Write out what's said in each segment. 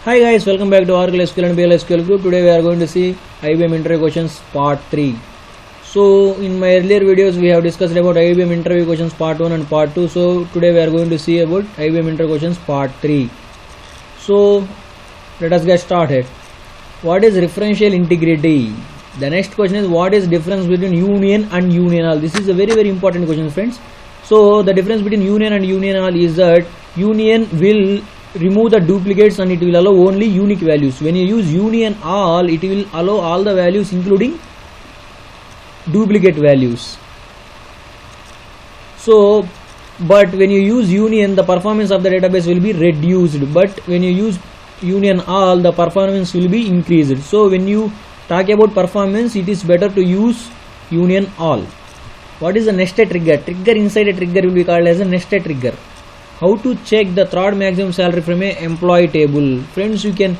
Hi guys, welcome back to Oracle SQL and PLSQL group. Today we are going to see IBM interview questions part 3. So in my earlier videos we have discussed about IBM interview questions part 1 and part 2. So today we are going to see about IBM interview questions part 3. So let us get started. What is referential integrity? The next question is, what is difference between union and union? This is a very important question, friends. So the difference between union and union is that union will remove the duplicates and it will allow only unique values. When you use union all, it will allow all the values including duplicate values. So but when you use union, the performance of the database will be reduced, but when you use union all, the performance will be increased. So when you talk about performance, it is better to use union all. What is a nested trigger? Trigger inside a trigger will be called as a nested trigger. How to check the third maximum salary from a employee table? Friends, you can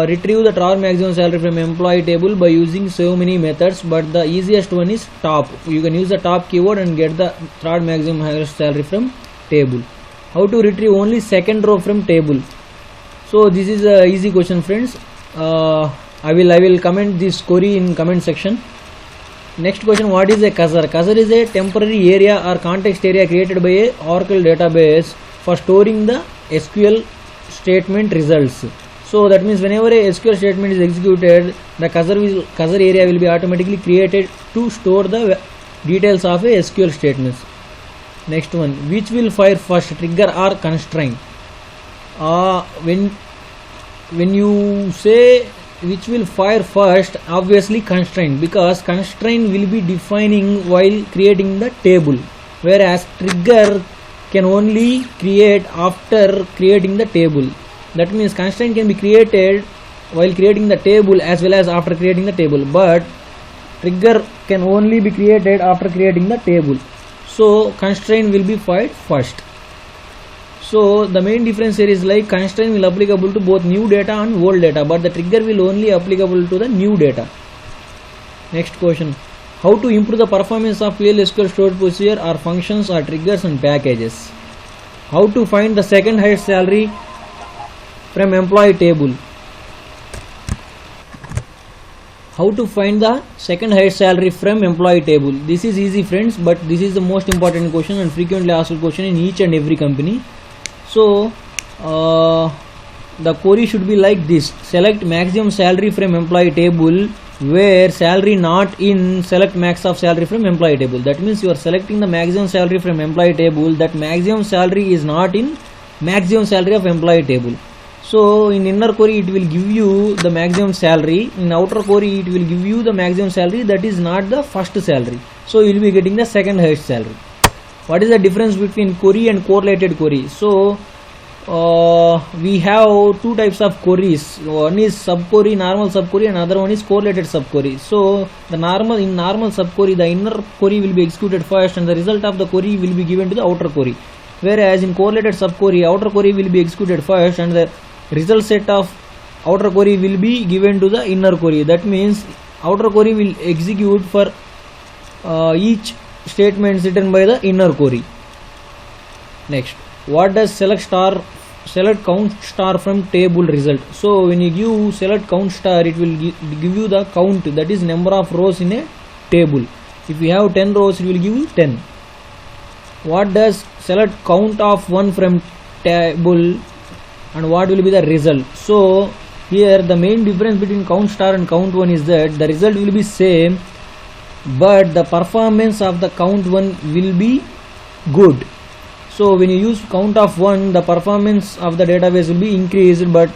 retrieve the third maximum salary from employee table by using so many methods, but the easiest one is top. You can use the top keyword and get the third maximum highest salary from table. How to retrieve only second row from table? So this is a easy question, friends. I will comment this query in comment section. Next question, what is a cursor? Cursor is a temporary area or context area created by a Oracle database for storing the SQL statement results. So that means whenever a SQL statement is executed, the cursor area will be automatically created to store the details of a SQL statements. Next one, which will fire first, trigger or constraint? When you say which will fire first, obviously constraint, because constraint will be defining while creating the table, whereas trigger can only create after creating the table. That means constraint can be created while creating the table as well as after creating the table, but trigger can only be created after creating the table. So constraint will be fired first. So the main difference here is like constraint will applicable to both new data and old data, but the trigger will only applicable to the new data. Next question, how to improve the performance of PLSQL stored procedure or functions or triggers and packages? How to find the second highest salary from employee table? How to find the second highest salary from employee table? This is easy, friends, but this is the most important question and frequently asked question in each and every company. So the query should be like this: select maximum salary from employee table where salary not in select max of salary from employee table. That means you are selecting the maximum salary from employee table, that maximum salary is not in maximum salary of employee table. So in inner query it will give you the maximum salary, in outer query it will give you the maximum salary that is not the first salary. So you will be getting the second highest salary. What is the difference between query and correlated query? So we have two types of queries. One is subquery, normal subquery, and other one is correlated subquery. So in normal subquery, the inner query will be executed first and the result of the query will be given to the outer query. Whereas in correlated subquery, outer query will be executed first and the result set of outer query will be given to the inner query. That means outer query will execute for each statements written by the inner query. Next, what does select count star from table result? So when you give select count star, it will give you the count, that is number of rows in a table. If you have 10 rows, it will give you 10. What does select count of 1 from table and what will be the result? So here the main difference between count star and count 1 is that the result will be same, but the performance of the count 1 will be good. So when you use count of 1, the performance of the database will be increased, but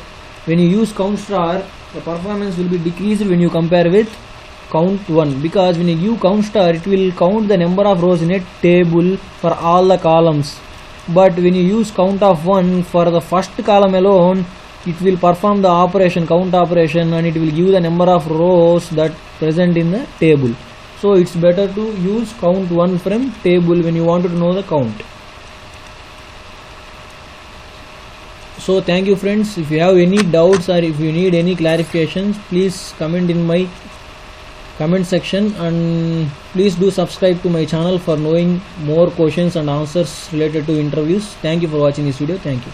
when you use count star, the performance will be decreased when you compare with count 1, because when you give count star, it will count the number of rows in a table for all the columns, but when you use count of 1 for the first column alone, it will perform the operation, count operation, and it will give the number of rows that present in the table. So it's better to use count 1 from table when you want to know the count. So thank you, friends. If you have any doubts or if you need any clarifications, please comment in my comment section, and please do subscribe to my channel for knowing more questions and answers related to interviews. Thank you for watching this video. Thank you.